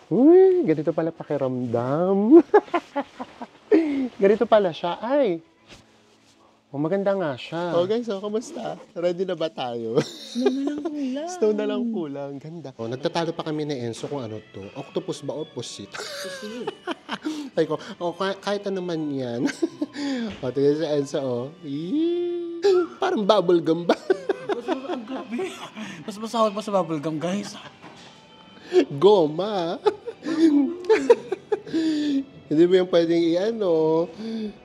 Uy, ganito pala pakiramdam. Ganito pala siya. Ay, maganda nga siya. Oh guys, kamusta? Ready na ba tayo? Snow na lang kulang. Snow na lang kulang. Ganda. Nagtatalo pa kami ni Enzo kung ano to. Octopus ba o pusit? Sabi ko, kahit ano man yan. Tingnan si Enzo, parang bubble gum ba? Ang grabe. Mas masahol pa sa bubblegum, guys. Goma. Hindi mo yung pwedeng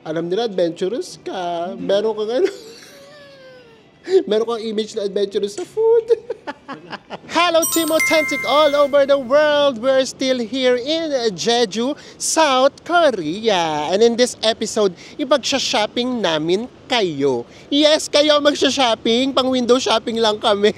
alam nila, adventurous ka. Meron kang meron kang image na adventurous sa food. Hello, Team Authentic all over the world. We're still here in Jeju, South Korea. And in this episode, ipag-shopping namin kayo. Yes, kayo magsha-shopping. Pang window shopping lang kami.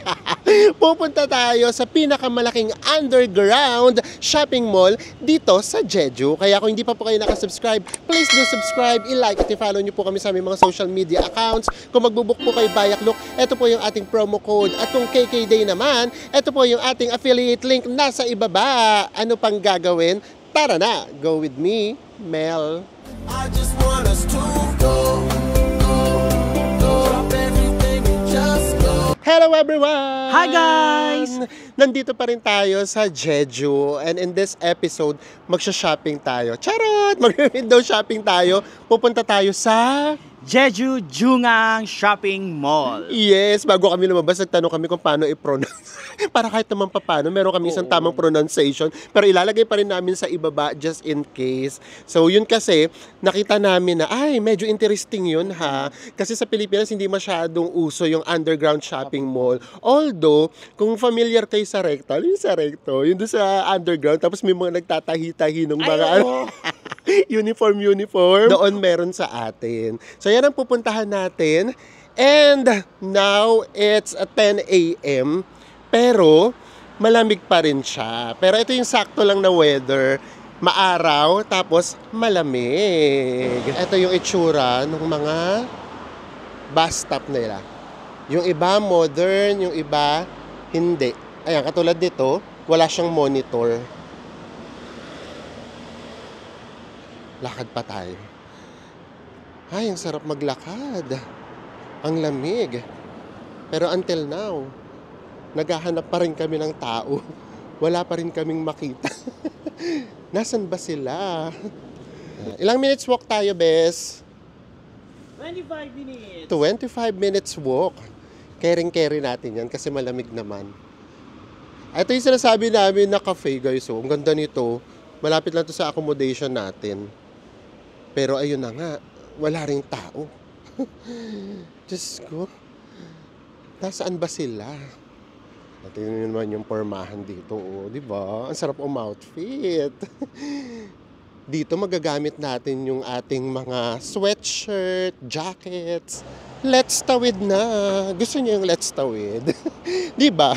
Pupunta tayo sa pinakamalaking underground shopping mall dito sa Jeju. Kaya kung hindi pa po kayo nakasubscribe, please do subscribe, i-like at i-follow nyo po kami sa aming mga social media accounts. Kung magbubook po kay Bayaklook, ito po yung ating promo code. At kung KK Day naman, ito po yung ating affiliate link nasa ibaba. Ano pang gagawin? Tara na! Go with me, Mel. I just want us to go. Hello everyone! Hi guys! Nandito pa rin tayo sa Jeju and in this episode, magsha-shopping tayo. Charot! Mag-window shopping tayo. Pupunta tayo sa Jeju Jungang Shopping Mall. Yes, bago kami lumabas, nagtanong kami kung paano i-pronounce. Para kahit naman paano, meron kami isang tamang pronunciation. Pero ilalagay pa rin namin sa ibaba just in case. So yun kasi, nakita namin na, medyo interesting yun ha. Kasi sa Pilipinas, hindi masyadong uso yung underground shopping mall. Although, kung familiar kayo sa Recto, yung sa Recto, yun doon sa underground, tapos may mga nagtatahi-tahi ng mga uniform. Doon meron sa atin. So yan ang pupuntahan natin. And now it's 10 a.m. Pero malamig pa rin siya. Pero ito yung sakto lang na weather. Maaraw, tapos malamig. Ito yung itsura ng mga bus stop nila. Yung iba modern, yung iba hindi. Ayan, katulad nito, wala siyang monitor. Lakad pa tayo. Ay, ang sarap maglakad. Ang lamig. Pero until now, naghahanap pa rin kami ng tao. Wala pa rin kaming makita. Nasaan ba sila? Ilang minutes walk tayo, Bes? 25 minutes. 25 minutes walk. Caring-carry natin yan kasi malamig naman. Ito yung sinasabi namin na cafe, guys. Ang ganda nito. Malapit lang to sa accommodation natin. Pero ayun na nga, wala ring tao. Diyos ko, nasaan ba sila? Tingnan nyo naman yung pormahan dito, di ba? Ang sarap outfit. Dito magagamit natin yung ating mga sweatshirt, jackets. Let's tawid na. Gusto niyo yung let's tawid? Di ba?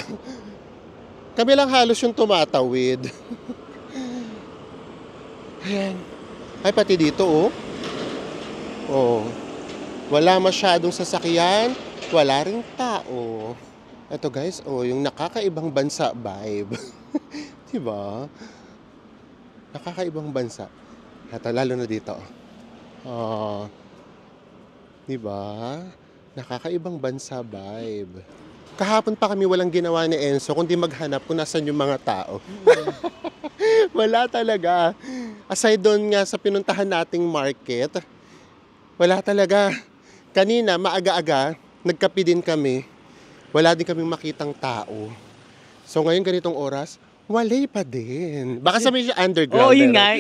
Kami lang halos yung tumatawid. Ayan. Ay, pati dito, wala masyadong sasakyan, wala ring tao. Ito guys, yung nakakaibang bansa vibe. Diba? Nakakaibang bansa. Ito, lalo na dito. Diba? Nakakaibang bansa vibe. Kahapon pa kami walang ginawa ni Enzo, kundi maghanap kung nasan yung mga tao. Wala talaga. Aside doon nga sa pinuntahan nating market, wala talaga. Kanina, maaga-aga, nagkape din kami. Wala din kaming makitang tao. So ngayon ganitong oras, wala pa din. Baka sabihin siya underground. Yun nga.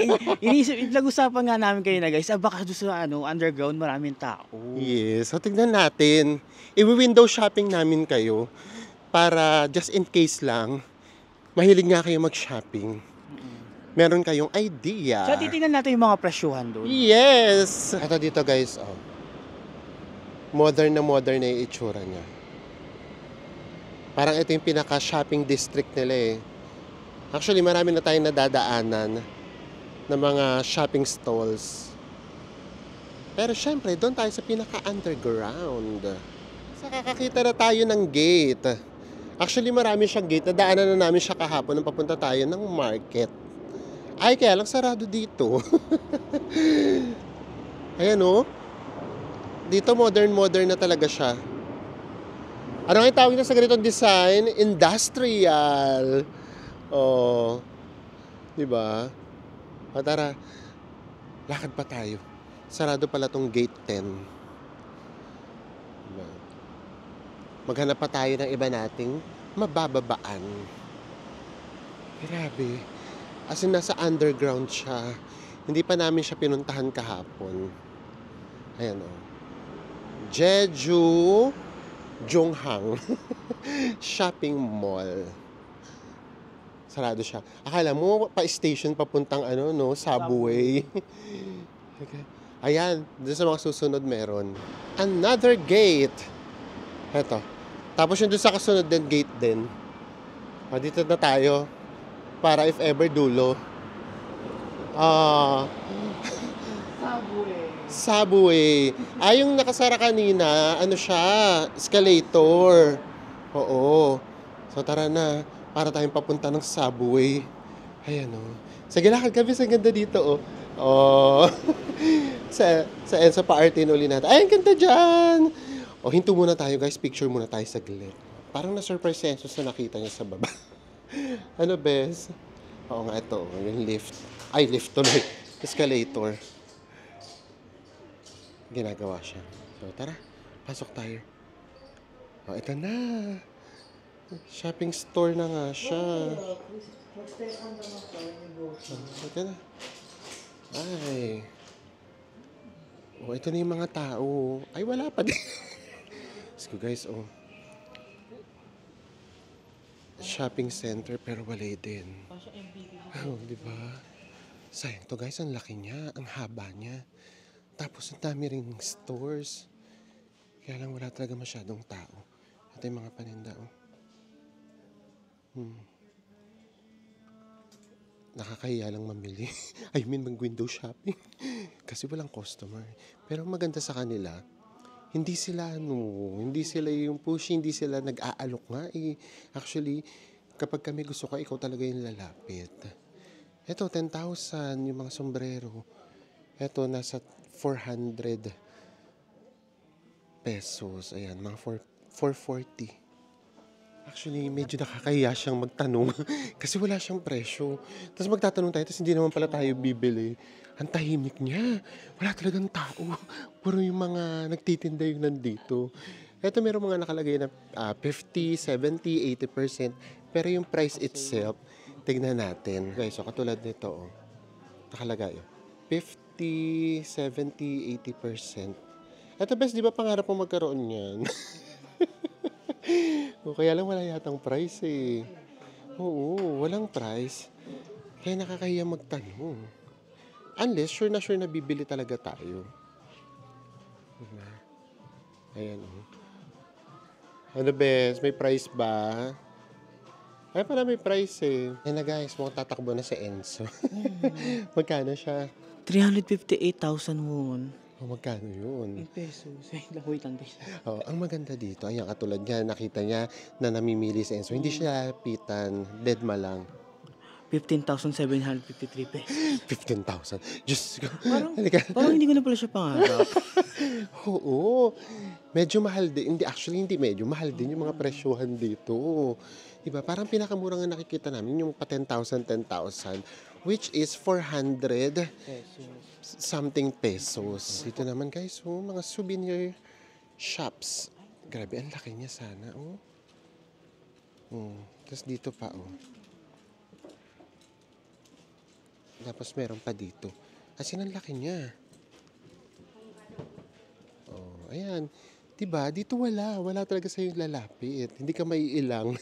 Nag-usapan nga namin kayo na guys, baka doon sa underground maraming tao. Yes. So tignan natin. I-window shopping namin kayo para just in case lang, mahilig nga kayo mag-shopping. Meron kayong idea. So titingnan natin yung mga presyuhan doon. Yes! Ito dito guys, modern na yung itsura niya. Parang ito yung pinaka-shopping district nila eh. Actually, marami na tayong nadadaanan ng mga shopping stalls. Pero syempre, doon tayo sa pinaka-underground. Sa kakakita na tayo ng gate. Actually, marami siyang gate. Nadaanan na namin siya kahapon nang papunta tayo ng market. Ay, kaya lang sarado dito. Ayan oh. Dito modern na talaga siya. Ano nga yung tawag na sa ganitong design? Industrial. Oh, di ba? O tara, lakad pa tayo. Sarado pala tong gate 10. Diba? Maghanap pa tayo ng iba nating mabababaan. Grabe. As in, nasa underground siya. Hindi pa namin siya pinuntahan kahapon. Ayan o. Jeju Jonghang Shopping Mall. Sarado siya. Akala mo pa-station papuntang subway. Okay. Ayan, doon sa mga susunod meron. Another gate. Eto. Tapos yung doon sa kasunod din, gate din. Dito na tayo. Para if ever dulo. Subway. Yung nakasara kanina, siya, escalator. Oo. So tara na, para tayong papunta ng subway. Ayan o. Sige, lakad kami, sa ganda dito o. Oh. sa Ensa pa-artin uli natin. Ay, ang ganda dyan! O, hinto muna tayo guys, picture muna tayo saglit. Parang na-surprise si Enzo sa nakita niya sa baba. Ano, bes? Oo nga, ito. Yung lift. Ay, lift tuloy. Escalator. Ginagawa siya. So, tara. Pasok tayo. O, ito na. Shopping store na nga siya. Ito na. Ay. O, ito na yung mga tao. Ay, wala pa din. Let's go, guys. O. Shopping center, pero wala din. Oh, di ba? Sayang to, guys. Ang laki niya. Ang haba niya. Tapos, ang dami ring stores. Kaya lang wala talaga masyadong tao. Ito yung mga paninda, oh. Nakakahiya lang mamili. I mean, mag-window shopping. Kasi walang customer. Pero ang maganda sa kanila, hindi sila yung pushy, hindi sila nag-aalok nga eh. Actually, kapag kami gusto ka, ikaw talaga yung lalapit. Ito, 10,000 yung mga sombrero. Ito, nasa 400 pesos. Ayan, mga 440. Actually, medyo nakakahiya siyang magtanong kasi wala siyang presyo. Tapos magtatanong tayo, tapos hindi naman pala tayo bibili. Ang tahimik niya. Wala talagang tao. Puro yung mga nagtitinda yung nandito. Ito meron mga nakalagay na 50, 70, 80%. Pero yung price itself, tignan natin. Guys, so katulad nito, oh, nakalagay. 50, 70, 80%. Ito best, di ba pangarap mo magkaroon yan? O kaya lang wala yatang price eh. Oo, walang price. Kaya nakakahiya magtanong. Unless sure na bibili talaga tayo. Diba? Ayan o. Ano bes, may price ba? Ay pala may price eh. Ayan na guys, mukhang tatakbo na si Enzo. Magkano siya? 358,000 won. O magkano yun? In pesos. Wait lang, guys. Oh, ang maganda dito, ayan katulad niya, nakita niya na namimili si Enzo. Hindi siya lapitan, deadma lang. 15,753 pesos. 15,000. Diyos ko. Parang hindi ko na pala siya pangarap. Oo. Medyo mahal din. Actually, hindi medyo. Mahal din yung mga presyuhan dito. Diba? Parang pinakamura nga nakikita namin yung pa 10,000, which is 400 something pesos. Ito naman guys, mga souvenir shops. Grabe, ang laki niya sana. Tapos dito pa, Tapos meron pa dito. As in, ang laki niya. Ayan. Diba? Dito wala. Wala talaga sa'yo lalapit. Hindi ka maiilang.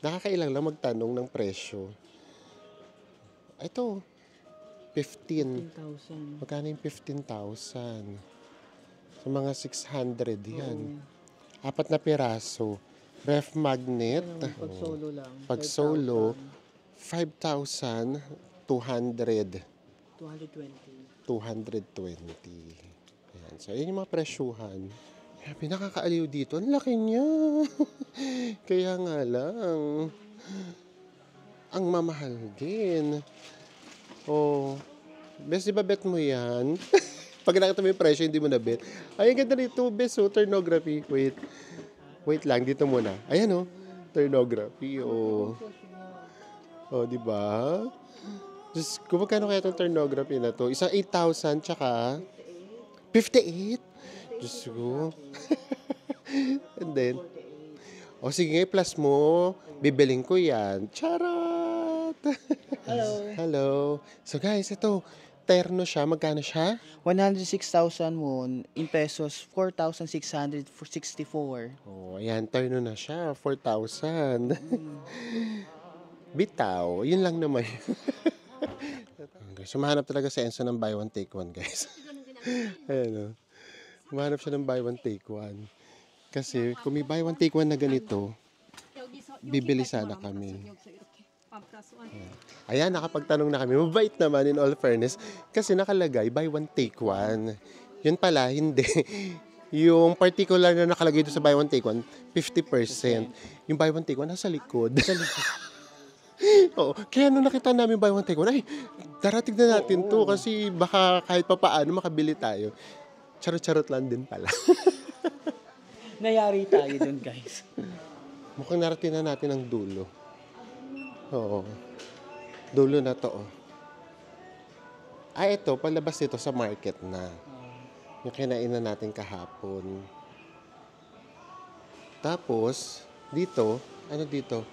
Nakakailang lang magtanong ng presyo. Ito. 15,000. Magkano yung 15,000? So, mga 600 yan. 4 na piraso. Ref magnet. Pag solo lang. Pag solo, 5,200. 220. 220. Ayan. So, yun yung mga presyuhan. Grabe, nakakaaliw dito. Ang laki niya. Kaya nga lang. Ang mamahal din. Oh, bes, di ba bet mo yan? Pag nakita mo yung presyo, hindi mo na bet. Ay, ang ganda nito, bes, oh, turnography. Wait lang, dito muna. Ayan, oh, turnography, oh. Oh, di ba? Diyos ko, magkano kaya itong turnography na to? Isang 8,000, tsaka 58? Diyos ko. And then, o sige, plus mo, bibiling ko yan. Charot! Hello. Hello. So guys, ito, terno siya. Magkano siya? 106,000 won. In pesos, 4,664. Oh, ayan, terno na siya. 4,000. Bitaw. Yun lang naman. Okay, so, mahanap talaga sa Enzo ng buy one, take one, guys. Ayan, oh. Mahanap siya ng buy one, take one. Kasi, kung may buy one, take one na ganito, bibili sana kami. Ayan, nakapagtanong na kami. Mabait naman, in all fairness. Kasi nakalagay, buy one, take one. Yun pala, hindi. Yung particular na nakalagay doon sa buy one, take one, 50%. Yung buy one, take one, nasa likod. Oo. Kaya nung nakita namin buy one, take one, ay, darating na natin to kasi baka kahit pa paano makabili tayo. Charot-charot lang din pala. Nayari tayo dun, guys. Mukhang narating na natin ang dulo. Oo. Dulo na to, oh. Ah, ito, palabas dito sa market na. Yung kinainan natin kahapon. Tapos, dito, ano dito?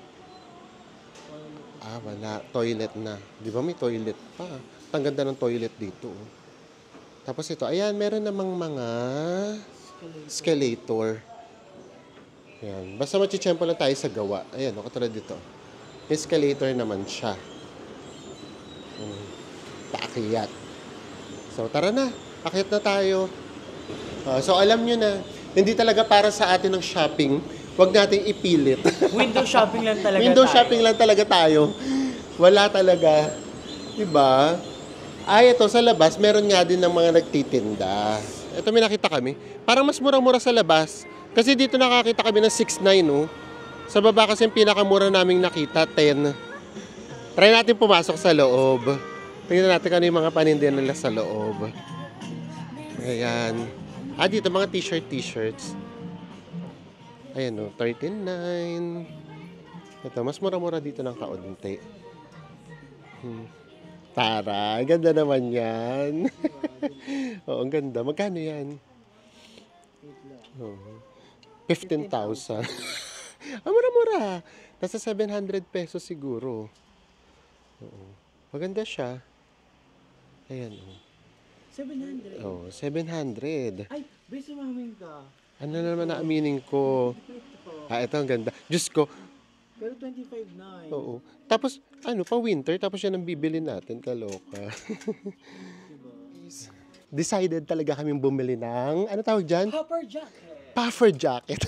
Ah, wala. Toilet na. Di ba may toilet pa? Ang ganda ng toilet dito, oh. Tapos ito, ayan, meron namang mga escalator. Ayan. Basta machichempo lang tayo sa gawa. Ayan, katulad dito. Escalator naman siya. Paakyat. So, tara na. Akyat na tayo. So, alam nyo na, hindi talaga para sa atin ng shopping. Huwag nating ipilit. Window shopping lang talaga Window tayo. shopping lang talaga tayo. Wala talaga. Diba? Ay, ito sa labas, meron nga din ng mga nagtitinda. Ito may nakita kami. Parang mas mura-mura sa labas. Kasi dito nakakita kami ng 6.9, no? Sa baba kasi yung pinakamura naming nakita, 10. Try natin pumasok sa loob. Tingnan natin kung ano yung mga panindihan nila sa loob. Ayan. Ah, dito mga t-shirts. Ayan, no? 39. Ito, mas mura-mura dito ng kaunti. Tara, ang ganda naman yan. Oo, ang ganda. Magkano yan? Oh, 15,000. Ah, mura-mura. Nasa 700 pesos siguro. Oo. Maganda siya. Ayan, oh. 700. Oh, 700. Ay, beso mamin ka. Ano naman na aminin ko? Ah, ito ang ganda. Diyos ko. Pero 25.9. Oo. Tapos, ano, pa winter, tapos yan ang bibili natin. Kaloka. Decided talaga kaming bumili ng, ano tawag dyan? Puffer jacket. Puffer jacket.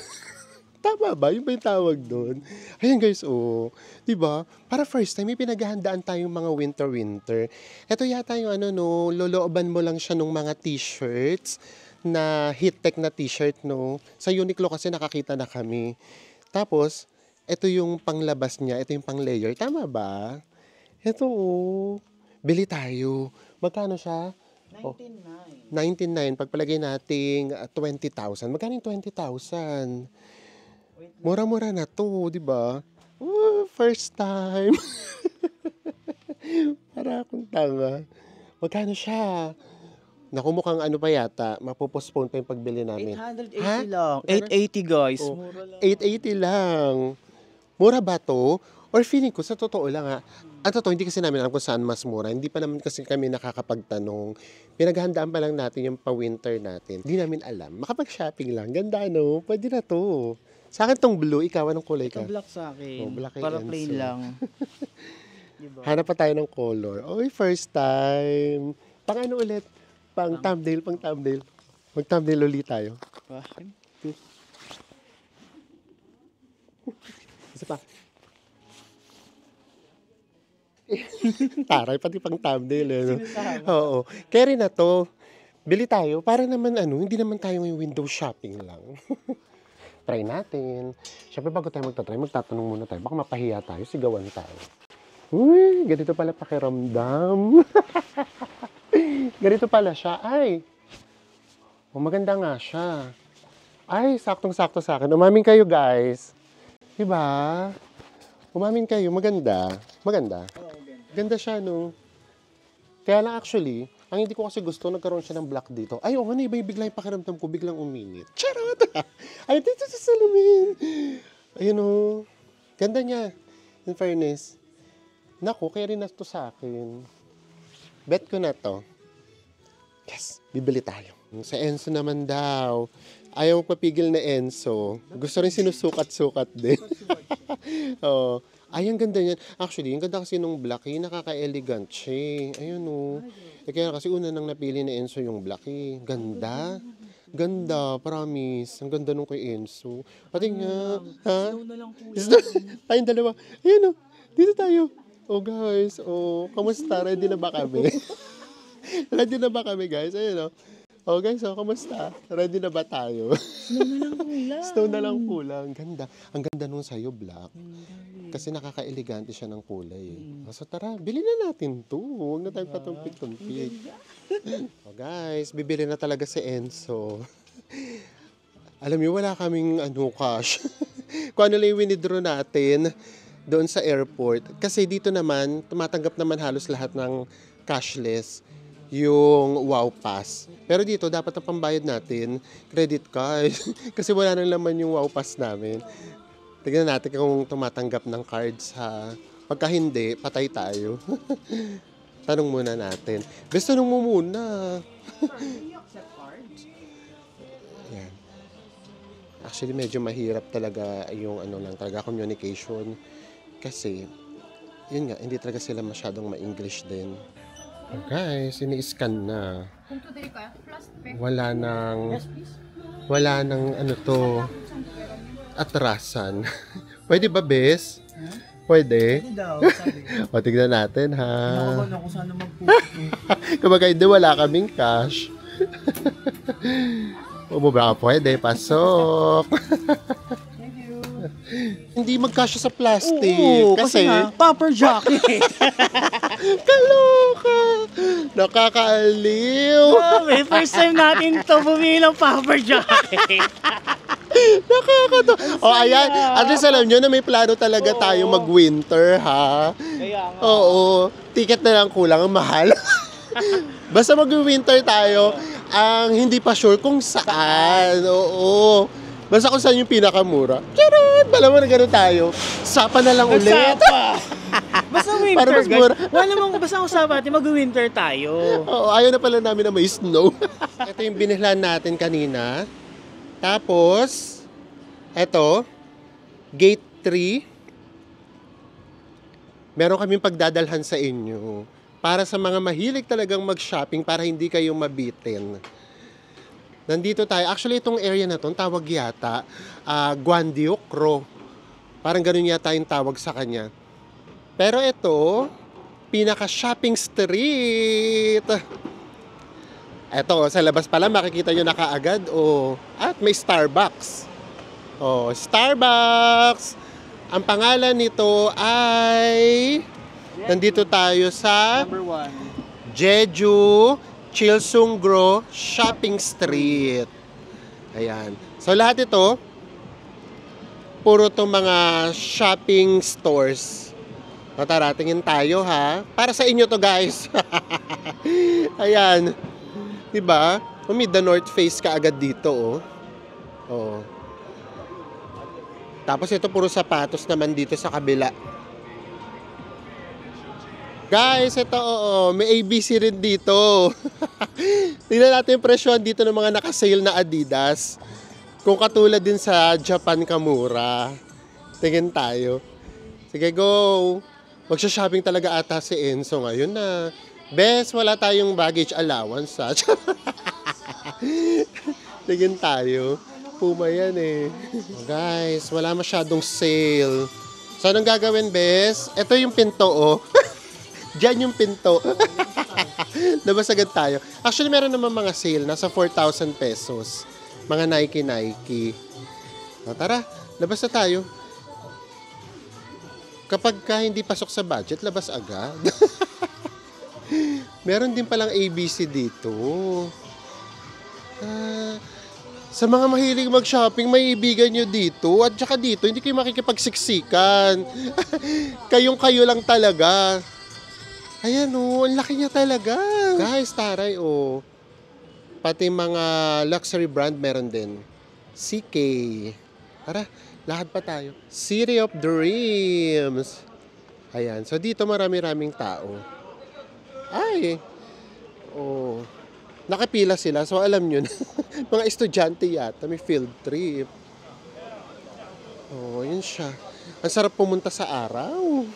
Tama ba? Yung ba yung tawag doon? Ayan guys, oh. Diba? Para first time, may pinaghahandaan tayong mga winter-winter. Ito yata yung ano, no, lolooban mo lang siya ng mga t-shirts na heat-tech na t-shirt, no. Sa Uniqlo kasi nakakita na kami. Tapos, ito yung panglabas niya, ito yung pang-layer. Tama ba? Ito, oh. Bili tayo. Magkano siya? 19.9. 19.9. Pagpalagay nating 20,000. Magkano yung 20,000? Mura-mura na to, di ba? Oh, first time. Para akong tanga. Magkano siya? Naku, mukhang ano pa yata, mapopostpone pa yung pagbili namin. 880 Ha? lang. Magkano? 880 guys. Oh, Mura lang. 880 lang. Mura ba to? Or feeling ko, sa totoo lang ha, ang totoo, hindi kasi namin alam kung saan mas mura. Hindi pa naman kasi kami nakakapagtanong. Pinaghandaan pa lang natin yung pa-winter natin. Hindi namin alam. Makapag-shopping lang. Ganda, no? Pwede na to. Sa akin tong blue, ikaw, anong kulay ka? Ito black sa akin. Oh, black kay Para Enzo. plain lang. Diba? Hanap pa tayo ng color. Oy, first time. Pang ano ulit? Pang thumbnail. Mag-thumbnail ulit tayo. Bakit? Isa pa. Taray, pati pang thumbnail. Eh, no? Oo. Carry na to. Bili tayo. Para naman hindi naman tayo yung window shopping lang. Try natin. Siyempre bago tayo magtatry, magtatanong muna tayo. Baka mapahiya tayo, sigawan tayo. Uy, ganito pala pakiramdam. Ganito pala siya. Ay, maganda nga siya. Ay, saktong-sakto sa akin. Umamin kayo, guys. Diba? Umamin kayo. Maganda. Maganda. Ganda siya, no? Kaya lang actually, ang hindi ko kasi gusto, nagkaroon siya ng black dito. Ay, oo, iba yung bigla yung pakiramdam ko, biglang uminit. Charot! Ay, dito sa salamin. Ayun, oh. Ganda niya. In fairness. Naku, kaya rin na to sa akin. Bet ko na to. Yes, bibili tayo. Sa Enzo naman daw. Ayaw papigil na Enzo. Gusto rin sinusukat-sukat din. Oo. Ay, ang ganda niyan. Actually, ang ganda kasi nung black, nakaka-elegant siya. Ayun o. Kaya kasi una nang napili ni Enzo yung black. Ganda. Ganda, promise. Ang ganda nung kay Enzo. Pati nga. Ha? Snow na lang kuya. Tayong dalawa. Ayun o. Dito tayo. Oh guys, kamusta? Ready na ba kami? Ready na ba kami guys? Ayun o. Oh guys, kamusta? Ready na ba tayo? Snow na lang kulang. Snow na lang kulang. Ganda. Ang ganda nung sa'yo, black. Kasi nakaka-elegante siya ng kulay. So tara, bilhin na natin to. Huwag na tayong patumpik-tumpik. Oh guys, bibili na talaga si Enzo. Alam niyo, wala kaming cash. Kung ano lang yung winidraw natin doon sa airport. Kasi dito naman, tumatanggap naman halos lahat ng cashless yung Wow Pass. Pero dito, dapat ang pambayad natin, credit card. Kasi wala nang laman yung Wow Pass namin. Tignan natin kung tumatanggap ng cards ha. Pagka hindi, patay tayo. Tanong muna natin. Best tanong mo muna. Yan. Actually, medyo mahirap talaga yung talaga communication. Kasi, yun nga, hindi talaga sila masyadong ma-English din. Oh, guys, ini-scan na. Kung today ka, plus wala nang atrasan. Pwede ba, bes? Pwede? Hindi daw, sabi ko. O, tignan natin, ha? Nakakaban ako sana magpupo. Kumbaga, hindi, wala kaming cash. Umubra ka, pwede. Pasok. Hindi magkasya sa plastic. Oo, kasi nga, popper jacket. Kaloka! Nakakaaliw! Grabe, first time natin to bumili ng popper jacket. Nakakato. O, ayan. At least alam nyo na may plano talaga tayo mag-winter, ha? Kaya nga. Oo. Ticket na lang kulang. Ang mahal. Basta mag-winter tayo, ang hindi pa sure kung saan. Oo. Basta kung saan yung pinakamura. Charot! Bala mo na gano'n tayo. Sapa na lang ulit. Sapa. Basta winter, Para mas mura. guys. Wala namang basta usapan natin, mag-winter tayo. Oo, ayaw na pala namin na may snow. Ito yung binilhan natin kanina. Tapos, ito, gate 3. Meron kaming pagdadalhan sa inyo. Para sa mga mahilig talagang mag-shopping para hindi kayo mabitin. Nandito tayo. Actually, itong area na to, tawag yata, Guandiocro. Parang ganun yata yung tawag sa kanya. Pero ito, pinaka-shopping street. Ito, sa labas pala, makikita nyo na kaagad. At may Starbucks. Starbucks! Ang pangalan nito ay... Nandito tayo sa Number 1. Jeju Chilsungro Shopping Street. Ayan. So lahat ito, puro to mga shopping stores. O tara, tingin tayo ha. Para sa inyo to guys. Ayan. Diba? May The North Face ka agad dito oh. Tapos ito puro sapatos naman dito sa kabila. Guys, ito may ABC rin dito. Tingnan natin yung presyo dito ng mga naka-sale na Adidas. Kung katulad din sa Japan kamura. Tingin tayo. Sige, go. Magsha-shopping talaga ata si Enzo ngayon na. Bes, wala tayong baggage allowance ha. Tingin tayo. Puma yan Guys, wala masyadong sale. So, anong gagawin, Bes? Ito yung pinto Diyan yung pinto. Labas agad tayo. Actually, meron naman mga sale. Nasa 4,000 pesos. Mga Nike. Tara, labas na tayo. Kapag ka hindi pasok sa budget, labas agad. Meron din palang ABC dito. Sa mga mahilig mag-shopping, may ibigan nyo dito. At saka dito, hindi kayo makikipagsiksikan. Kayong-kayo lang talaga. Ayan o, ang laki niya talaga. Guys, taray o. Pati mga luxury brand meron din. CK. Tara, lakad pa tayo. City of Dreams. Ayan, so dito marami-raming tao. Ay, oh. Nakapila sila, so alam nyo na. Mga estudyante yata, may field trip. Oh, yun siya. Ang sarap pumunta sa araw.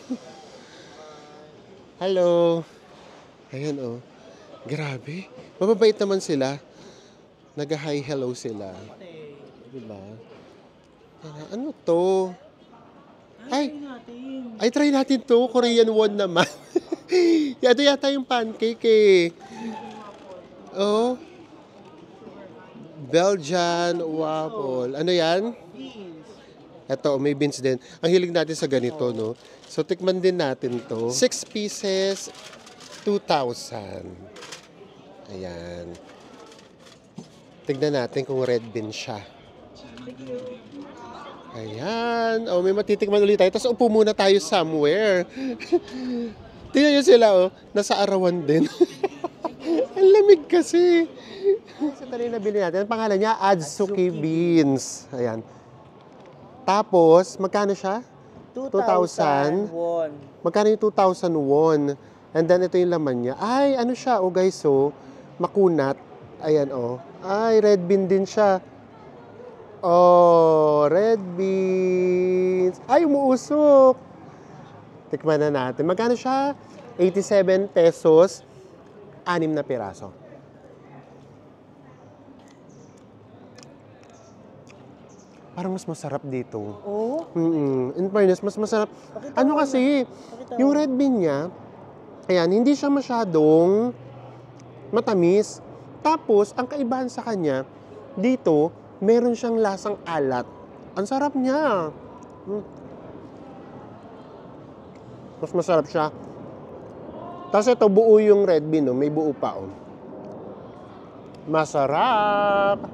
Hello. Ayan, oh. Grabe. Mababait naman sila. Nag-hi hello sila. Diba? Ano to? Ay, try natin to. Korean won naman. Ito yata yung pancake eh. Oh. Belgian waffle. Ano yan? Ito, may beans din. Ang hilig natin sa ganito, no? So, tikman din natin to. 6 pieces, 2,000. Ayan. Tignan natin kung red bean siya. Ayan. Oh, may matitikman ulit tayo. Tapos upo muna tayo somewhere. Tingnan nyo sila, oh. Nasa arawan din. Ang lamig kasi. Sa tayo na bili natin. Ang pangalan niya, Adzuki Beans. Ayan. Tapos, magkano siya? 2,000 won. Magkano yung 2,000 won? And then, ito yung laman niya. Ay, ano siya, oh guys, oh. Makunat. Ayan, oh. Ay, red bean din siya. Oh, red beans. Ay, umuusok. Tikman na natin. Magkano siya? 87 pesos. 6 na piraso. Parang mas masarap dito. Oh? In fairness, mas masarap. Ano kasi, yung red bean niya, ayan, hindi siya masyadong matamis. Tapos, ang kaibahan sa kanya, dito, meron siyang lasang alat. Ang sarap niya. Mas masarap siya. Tapos ito, buo yung red bean, no? May buo pa, oh. Masarap!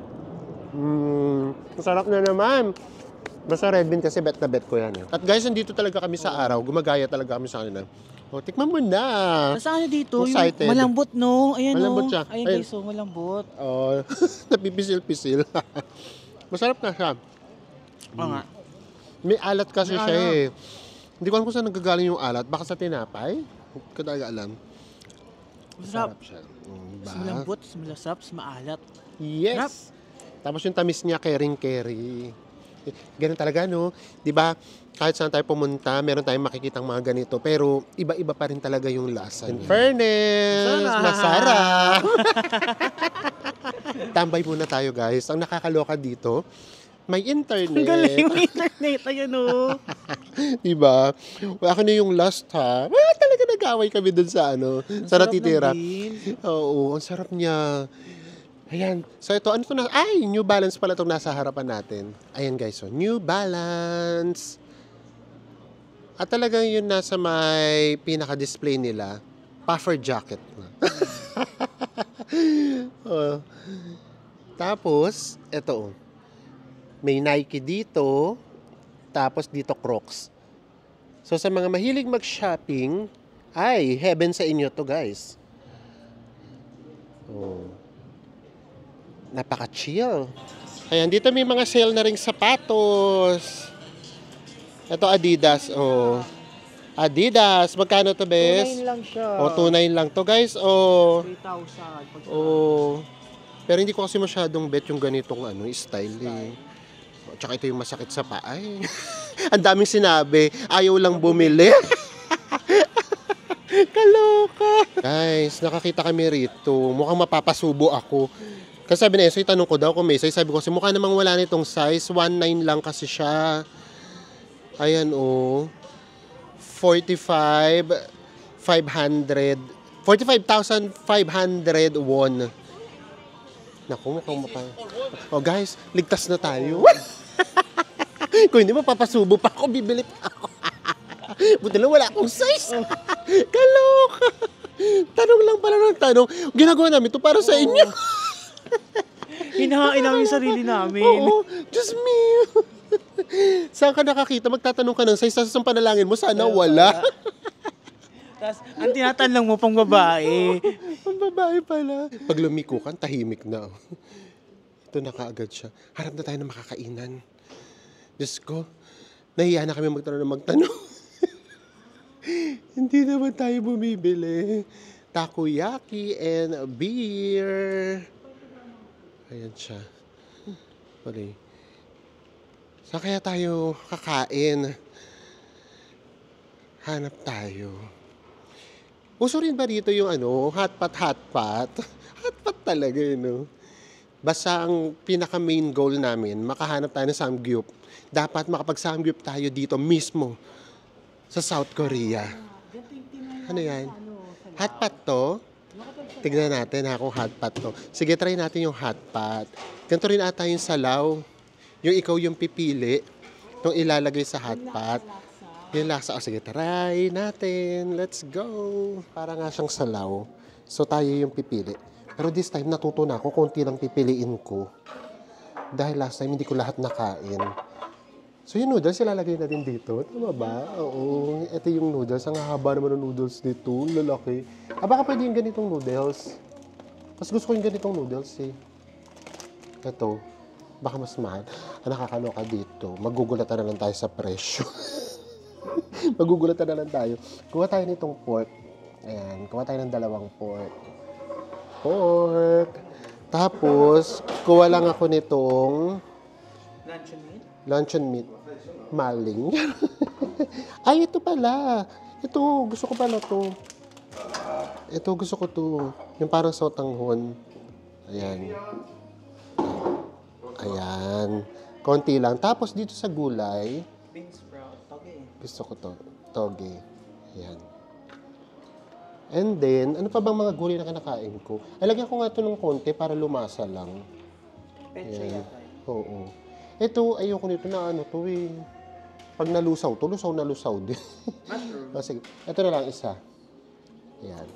Masarap na naman. Basta red bean kasi bet na bet ko yan. Eh. At guys, nandito talaga kami sa araw. Gumagaya talaga kami sa kanila. O, tikman mo na. Nasa ano dito? Excited. Yung malambot, no? Ayan, Malambot no? siya. Ayan, Ayan. guys, so malambot. Oh, napipisil-pisil. Masarap na siya. Oo nga. May alat kasi May siya alat. eh. Hindi ko alam kung saan nanggagaling yung alat. Baka sa tinapay? Hindi ko talaga alam. Masarap. siya. Mas malambot, mas malasap, mas maalat. Yes! Sarap. Tapos yung tamis niya, kering-keri. Ganun talaga, no? Di ba? Kahit saan tayo pumunta, meron tayong makikitang mga ganito. Pero iba-iba pa rin talaga yung lasa. In fairness, masarap! Tambay muna tayo, guys. Ang nakakaloka dito, may internet. Ang galing, may internet. Ayan, no? Diba? Ako na yung last ha. Talaga nag-away kami dun sa ano, sa natitira. Oo, ang sarap niya. Ayan. So ito, ano to na? Ay, New Balance pala itong nasa harapan natin. Ayan guys, so New Balance. At talagang yun nasa may pinaka-display nila. Puffer jacket. Oh. Tapos, ito. May Nike dito. Tapos dito Crocs. So sa mga mahilig mag-shopping, ay, heaven sa inyo to guys. Oh. Napaka-chill. Ayan, dito may mga sale na ring sapatos. Ito Adidas, oh. Adidas, magkano to, bes? 2.9 lang siya. Oh, 2.9 lang to, guys. Oh. 3,000. Oh. Pero hindi ko kasi masyadong bet yung ganitong ano, style eh. Tsaka ito yung masakit sa paa. Ay. Ang daming sinabi, ayaw lang bumili. Kaloka. Guys, nakakita kami rito. Mukhang mapapasubo ako. Kasi sabi na Esoy, tanong ko daw kung may size. Sabi ko kasi mukha namang wala nitong size. 1.9 lang kasi siya. Ayan oh. 45,500 won. Naku, mukhang oh guys, ligtas na tayo. Kung hindi mo papasubo pa ako, bibili pa ako. Buti lang wala akong size. Kaloka. Tanong lang pala ng tanong. Ginagawa namin to para sa inyo. Hinahain namin yung sarili namin. Oo, just me. Saan ka nakakita? Magtatanong ka ng size, sa isang panalangin mo, sana wala. Tapos, ang tinatanong mo pang babae. Ang babae pala. Pag lumiko ka, tahimik na. Ito na kaagad siya. Harap na tayo ng makakainan. Diyos ko, nahiya na kami magtanong. Hindi naman tayo bumibili. Takoyaki and beer. Ayan siya. Pali. Saan kaya tayo kakain? Hanap tayo. Uso rin ba dito yung hotpot? Hotpot talaga yun, Basta ang pinaka-main goal namin, makahanap tayo ng samgyup. Dapat makapag-samgyup tayo dito mismo sa South Korea. Ano yan? Hotpot to? Tignan natin kung hotpot to. Sige, try natin yung hotpot. Ganito rin ata yung salaw. Yung ikaw yung pipili, yung ilalagay sa hotpot. Yung lasa. Sige, try natin. Let's go. Para nga siyang salaw. So, tayo yung pipili. Pero this time, natuto na ako. Konti lang pipiliin ko. Dahil last time, hindi ko lahat nakain. So, yung noodles, ilalagay natin dito. Tama ba? Oo. Ito yung noodles. Ang haba naman ng noodles dito. Lalaki. Baka pwede yung ganitong noodles. Mas gusto ko yung ganitong noodles eh. Ito. Baka mas mahal. Ang nakakaloka dito, magugulatan na lang tayo sa presyo. Magugulatan na lang tayo. Kuha tayo nitong pork. Ayan. Kuha tayo ng 2 pork. Tapos, kuha lang ako nitong luncheon meat. Maling. Ay, ito pala. Ito, gusto ko pala to. Ito, gusto ko to. Yung parang sotanghon. Ayan. Ayan. Konti lang. Tapos dito sa gulay, Bean sprout, toge. gusto ko to. Toge. Ayan. And then, ano pa bang mga gulay na kinakain ko? Ay, lagyan ko nga ito ng konti para lumasa lang. Pecha Ayan. yata. Oo. Ito, ayoko nito na to eh. Pag nalusaw to, lusaw na lusaw din. Mushroom. Sige. Ito na lang isa. Ayan.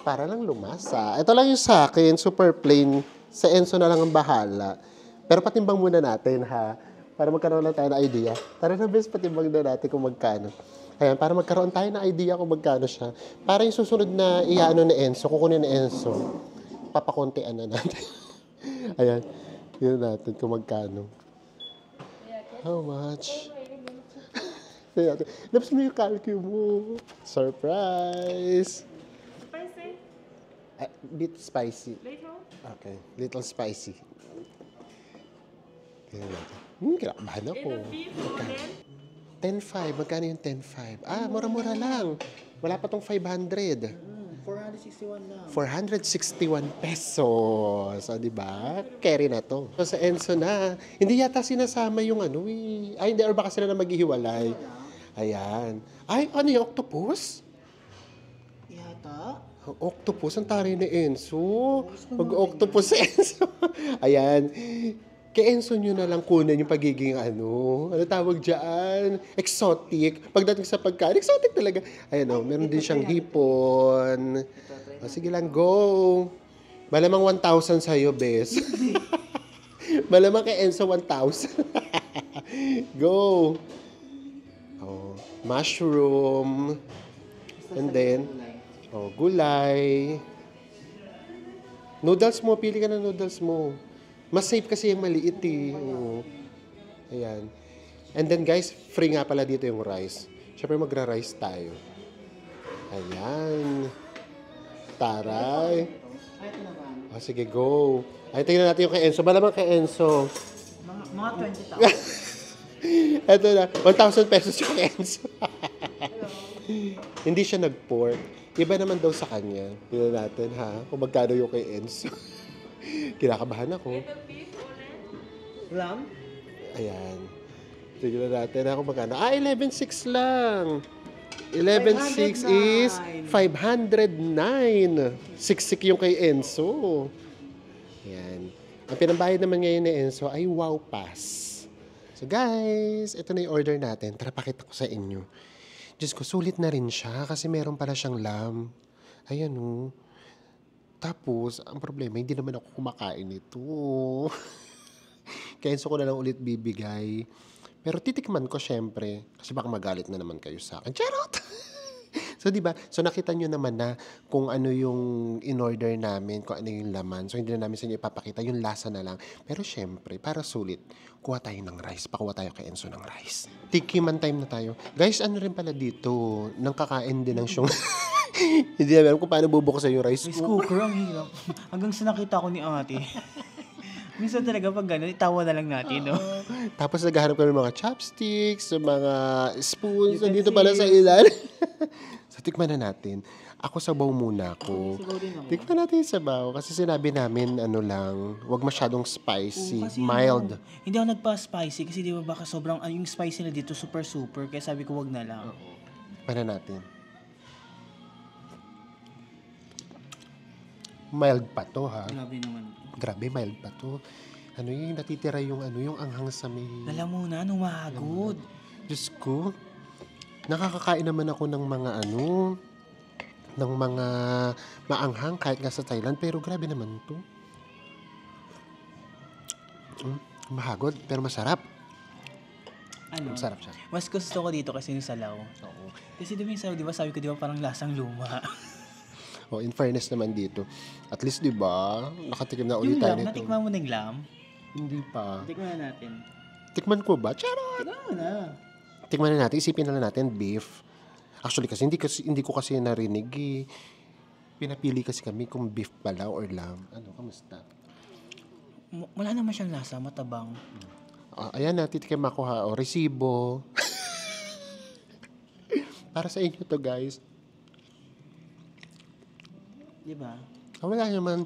Para lang lumasa. Ito lang yung sa akin, super plain. Sa Enzo na lang ang bahala. Pero patimbang muna natin, ha? Para magkaroon lang tayo ng idea. Tara na, best, patimbang na natin kung magkano. Ayan, para magkaroon tayo ng idea kung magkano siya. Para yung susunod na iyaano ni Enzo, kukunin ni Enzo, papakuntian na natin. Ayan, yun natin kung magkano. How much? Labas mo yung calcio mo. Surprise! Spicy? Bit spicy. Little? Okay, little spicy. Tingnan natin. Kinakabahan ako. Little beef or then? 10.5. Magkano yung 10.5? Mura-mura lang. Wala pa tong 500. 461 lang. 461 pesos. O, diba? Carry na to. So, sa Enzo na. Hindi yata sinasama yung Ay, hindi. Or baka sila na maghihiwalay. Ayan. Ay, ano yung octopus? Yata? Octopus, ang tari ni Enzo. Mag-octopus si Enzo. Ayan. Kay Enzo nyo na lang kunin yung pagiging ano tawag dyan? Exotic. Pagdating sa pagkain, exotic talaga. Ayan meron din siyang hipon. Sige lang, go. Malamang 1,000 sa'yo, bes. Malamang kay Enzo 1,000. Go. Mushroom. And then, gulay. Noodles mo, pili ka ng noodles mo. Mas safe kasi yung maliit eh. Oo. Ayan. And then guys, free nga pala dito yung rice. Siyempre magra-rice tayo. Ayan. Taray. Ay, ito naman. Sige, go. Ay, tingnan natin yung kay Enzo. Malamang kay Enzo. Mga 20,000. Ito na. 1,000 pesos yung kay Enzo. Hindi siya nag-pork. Iba naman daw sa kanya. Tingnan natin ha. Kung magkano yung kay Enzo. Kinakabahan ako. Little beef or then? Lamb? Ayan. Tignan natin ako magkano. 11.6 lang. 11.6 is 509. Siksik yung kay Enzo. Ayan. Ang pinambayad naman ngayon ni Enzo ay Wow Pass. So guys, ito na yung order natin. Tara, pakita ko sa inyo. Diyos ko, sulit na rin siya kasi meron pala siyang lam. Ayan o. Tapos, ang problema, hindi naman ako kumakain ito. Kaya Enzo ko na lang ulit bibigay. Pero titikman ko syempre. Kasi baka magalit na naman kayo sa akin. Charot! So, di ba? So, nakita nyo naman na kung ano yung in-order namin, kung ano yung laman. So, hindi na namin sa inyo ipapakita. Yung lasa na lang. Pero syempre, para sulit, kuha tayo ng rice. Pakuha tayo kay Enzo ng rice. Tikiman time na tayo. Guys, ano rin pala dito? Nang kakain din ng siyong... Hindi na alam kung paano bubuksan yung rice Rice cooker. cooker, ang hirap. Hanggang sa nakita ko ni ate. Minsan talaga pag gano'n, itawa na lang natin, no? Tapos naghahanap kami ng mga chopsticks, ng mga spoons, Utensils. nandito pala sa ilan. So, tikman na natin. Ako sabaw muna ako. Sabaw din ako. Tikman natin yung sabaw. Kasi sinabi namin, ano lang, wag masyadong spicy, Oo, kasi mild. hindi ako nagpa-spicy kasi di ba baka sobrang, yung spicy na dito super. Kaya sabi ko wag na lang. Tikman na natin. Mild pa to, ha? Grabe naman. Grabe, mild pa to. Ano yung natitira yung yung anghang sa may... Lalamunan, umahagod. Diyos ko, nakakakain naman ako ng mga ng mga maanghang kahit nga sa Thailand, pero grabe naman to. Mahagod, pero masarap. Ano? Masarap siya. Mas gusto ko dito kasi yung salaw. Oo. Kasi di ba yung salaw, di ba sabi ko, di ba parang lasang luma. Oh, in fairness naman dito, at least di ba, nakatikim na ulit Yung tayo lam, nito. natikman mo na yung lam? Hindi pa. Tikman na natin. Tikman ko ba? Charot! Tikman mo na. Tikman na natin, isipin na lang natin beef. Actually kasi hindi ko kasi narinig eh. Pinapili kasi kami kung beef pala or lamb. Ano, kamusta? Wala naman siyang lasa, matabang. Ayan na, titikim ako ha. O, resibo. Para sa inyo to, guys. Di ba? Wala naman.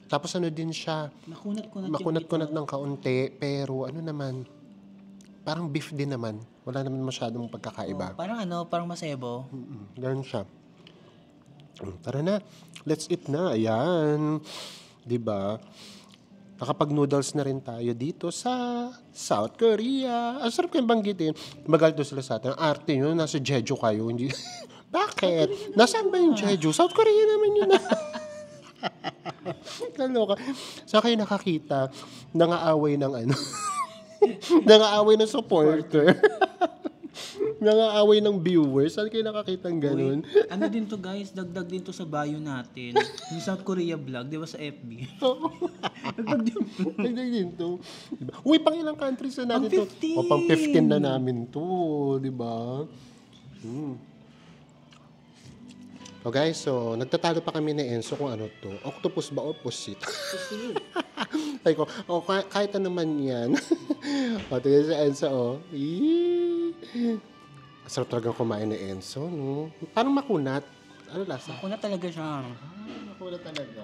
Tapos ano din siya, makunat-kunat ng kaunti. Pero ano naman, parang beef din naman. Wala naman masyadong pagkakaiba. Parang parang masebo. Ganun siya. Tara na, let's eat na. Ayan. Diba? Nakapag-noodles na rin tayo dito sa South Korea. Ang sarap kayong banggitin. Magalito sila sa atin. Ang arte nyo, nasa Jeju kayo. Hindi... Bakit? Nasaan ba yung Jeju? South Korea naman yun. Kaloka. Saan kayo nakakita? Nangaaway ng nangaaway ng supporter. Nangaaway ng viewers. Saan kayo nakakita ng ganun? Ano din to guys, dagdag din to sa bio natin. Yung South Korea vlog, di ba sa FB? Dagdag din to. Diba? Uy, pang ilang countries na natin to? Pang 15. O, pang 15 na namin to. Diba? O guys, so nagtatalo pa kami ni Enzo kung ano to. Octopus ba o pusit? Ay ko, kahit ano man yan. O, tingnan si Enzo, o. Masarap talaga kumain ni Enzo, no? Parang makunat. Ano lasa? Ako na talaga siya. Makunat talaga.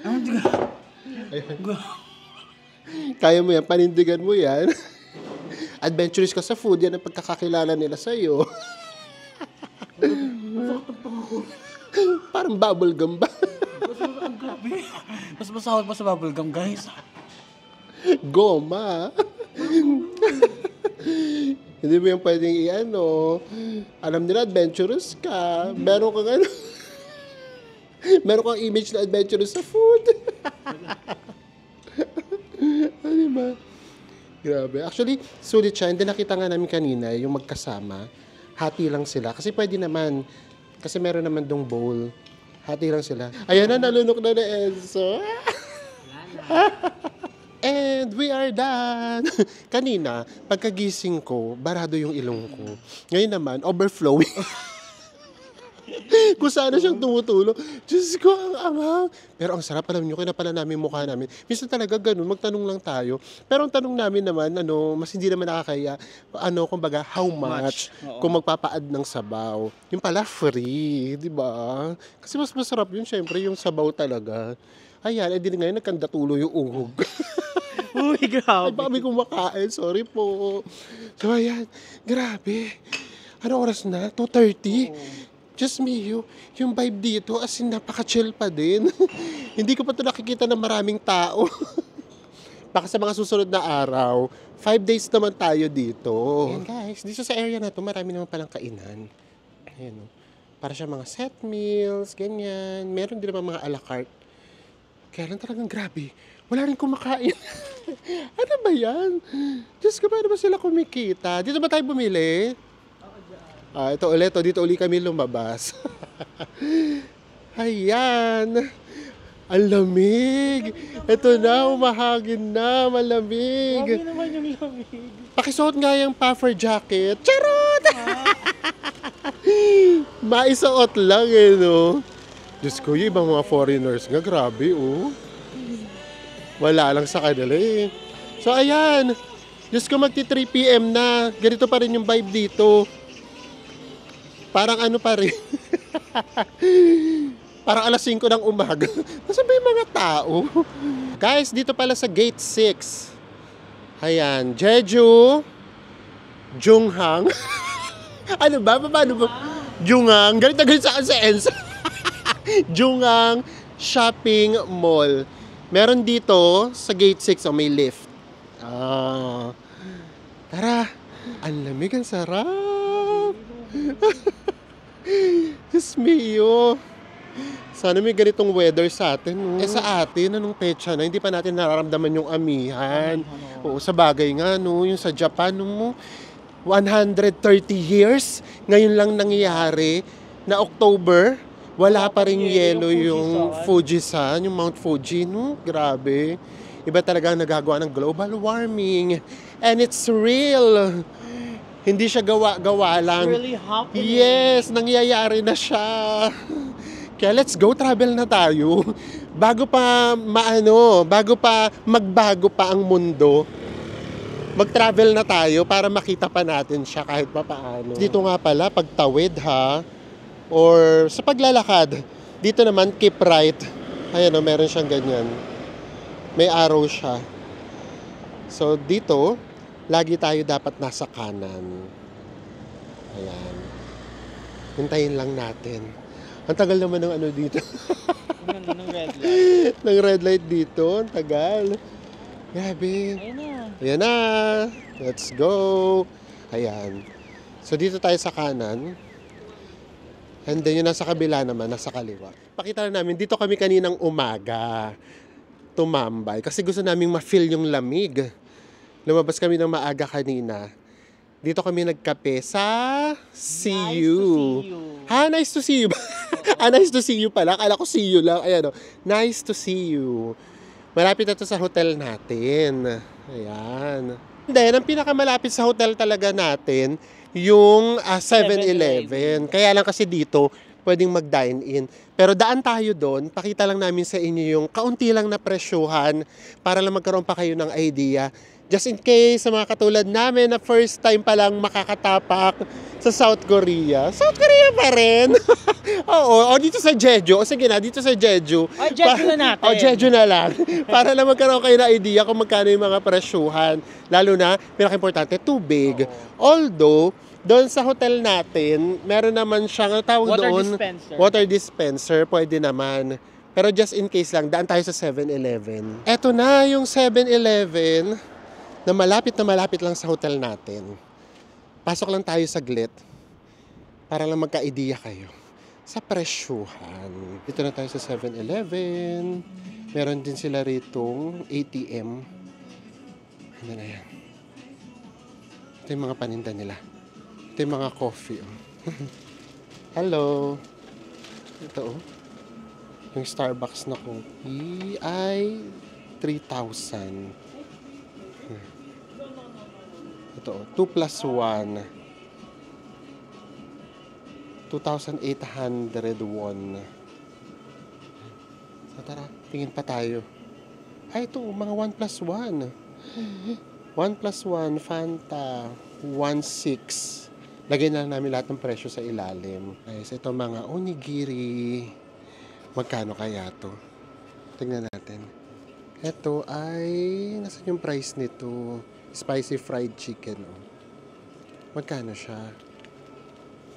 Ano di ka? Kaya mo yan, panindigan mo yan. Adventurous ka sa food, yan ang pagkakakilala nila sa'yo. Parang bubble gum ba? Ang grabe. Mas masahol pa sa bubblegum guys. Goma. Hindi mo yung pwedeng alam nila adventurous ka. Meron kang meron kang image na adventurous sa food. Ano ba? Grabe. Actually, sulit siya. Hindi nakita nga namin kanina yung magkasama. Hati lang sila. Kasi pwede naman. Kasi meron naman dong bowl. Hati lang sila. Ayan na, nalunok na Enzo. And we are done. Kanina, pagkagising ko, barado yung ilong ko. Ngayon naman, overflowing. Kung sana siyang tumutulo. Diyos ko, ang amang. Pero ang sarap, alam nyo, kinapala namin mukha namin. Minsan talaga ganun, magtanong lang tayo. Pero ang tanong namin naman, mas hindi naman nakakaya, kumbaga, how much Oo. kung magpapaad ng sabaw. Yung pala, free, di ba? Kasi mas masarap yun, syempre, yung sabaw talaga. Ayan, edi ngayon, nagkandatulo yung uhog. Uy, Ay, grabe. baka may kumakain, sorry po. So, ayan, grabe. Ano oras na? 2:30? Just me, yung vibe dito, as in, napaka-chill pa din. Hindi ko pa ito nakikita ng maraming tao. Baka sa mga susunod na araw, 5 days naman tayo dito. Ayan guys, dito sa area na to, marami naman palang kainan. Ayan o. Para siya mga set meals, ganyan. Meron din naman mga a la carte. Kaya lang talagang grabe. Wala rin kumakain. Ano ba yan? Diyos ko, paano ba sila kumikita? Dito ba tayo bumili? Ito ulit. Dito uli kami lumabas. Ayan. Ang lamig. Ito na, umahagin na. Malamig. Grabe naman yung lamig. Pakisuot nga yung puffer jacket. Charot! Maisuot lang no? Diyos ko, yung ibang mga foreigners nga, grabe Wala lang sa kanila So ayan, Diyos ko, magti 3 PM na. Ganito pa rin yung vibe dito. Parang ano pa rin. Parang alas 5 ng umaga. Nasaan ba yung mga tao? Guys, dito pala sa Gate 6. Ayan, Jeju, Junghang. Ano ba? Paano ba? Junghang. Galit na galit sa Ensa. Junghang Shopping Mall. Meron dito sa Gate 6 may lift. Tara. Ang lamig, ang sarap. Diyos mio. Sana may ganitong weather sa atin. Sa atin, anong petsa na, hindi pa natin nararamdaman yung amihan. Oo, sa bagay nga, yung sa Japan, 130 years, ngayon lang nangyayari na October, wala pa rin yelo yung Fujisan, yung Mount Fuji, grabe. Iba talaga ang nagagawa ng global warming. And it's real. Hindi siya gawa-gawa lang. It's really happening. Yes, nangyayari na siya. Kaya let's go, travel na tayo. Bago pa magbago pa ang mundo, mag-travel na tayo para makita pa natin siya kahit pa paano. Dito nga pala, pagtawid or sa paglalakad, dito naman keep right. Ayan meron siyang ganyan. May arrow siya. So dito, lagi tayo dapat nasa kanan. Ayan. Hintayin lang natin. Ang tagal naman ng dito. Ng red light. Ng red light dito. Ang tagal. Grabe. Ayun na. Ayan na. Let's go. Ayan. So dito tayo sa kanan. And then yung nasa kabila naman, nasa kaliwa. Pakita na namin, dito kami kaninang umaga. Tumambay. Kasi gusto naming ma-feel yung lamig. Lumabas kami ng maaga kanina. Dito kami nagkape sa See You. Nice to see you. Nice to see you pala. Akala ko see you lang. Ayan Nice to see you. Malapit na to sa hotel natin. Ayan. Then, ang pinakamalapit sa hotel talaga natin, yung 7-Eleven. Kaya lang kasi dito, pwedeng mag-dine-in. Pero daan tayo doon, pakita lang namin sa inyo yung kaunti lang na presyuhan para lang magkaroon pa kayo ng idea. Just in case, sa mga katulad namin na first time pa lang makakatapak sa South Korea. South Korea pa rin! Oo, dito sa Jeju. Sige na, dito sa Jeju. Jeju na natin. Jeju na lang. Para lang magkaroon kayo ng idea kung magkano yung mga presyuhan. Lalo na, pinaka-importante, tubig. Although, doon sa hotel natin, meron naman siyang tawag doon. Water dispenser. Pwede naman. Pero just in case lang, daan tayo sa 7-Eleven. Eto na yung 7-Eleven na malapit lang sa hotel natin. Pasok lang tayo saglit para lang magka-idea kayo sa presyuhan. Dito na tayo sa 7-Eleven. Meron din sila ritong ATM. Ano na yan? Ito yung mga paninda nila. Ito yung mga coffee. Hello. Ito yung Starbucks na coffee ay 3,000. Ito, 2 plus 1. 2,800 won. So tara, tingin pa tayo. Ay, ito, mga 1 plus 1. 1 plus 1, Fanta, 1.6. Lagay na namin lahat ng presyo sa ilalim. Guys, ito mga onigiri. Magkano kaya to? Tingnan natin. Ito ay, nasan yung price nito? Spicy fried chicken. Magkano siya?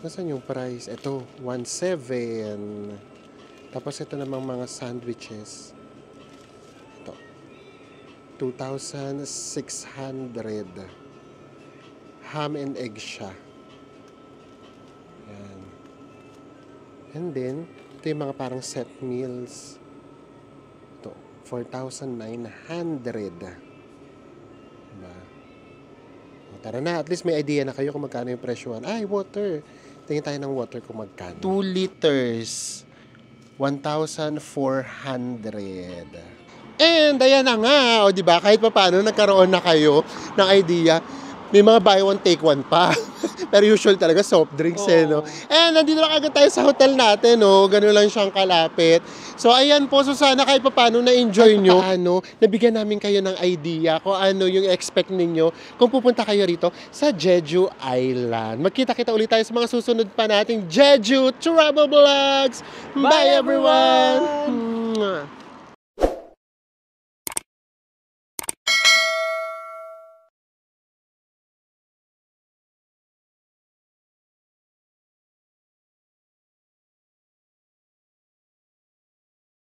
Nasaan yung price? Ito, 1.7. Tapos ito namang mga sandwiches. Ito. 2,600. Ham and egg siya. Yan. And then, ito yung mga parang set meals. Ito, 4,900. Diba? O, tara na, at least may idea na kayo kung magkano yung presyohan. Ay, water. Tingin tayo ng water kung magkano. 2 liters. 1,400. And ayan na nga, o di ba? Kahit pa paano nagkaroon na kayo ng idea. May mga buy one take one pa. Pero usual talaga soft drinks no. And nandito na agad tayo sa hotel natin, no. Ganun lang siyang kalapit. So ayan po, so sana kahit pa paano na-enjoy nyo. Nabigyan namin kayo ng idea kung ano yung expect ninyo kung pupunta kayo rito sa Jeju Island. Magkita-kita ulit tayo sa mga susunod pa nating Jeju Travel Vlogs. Bye everyone!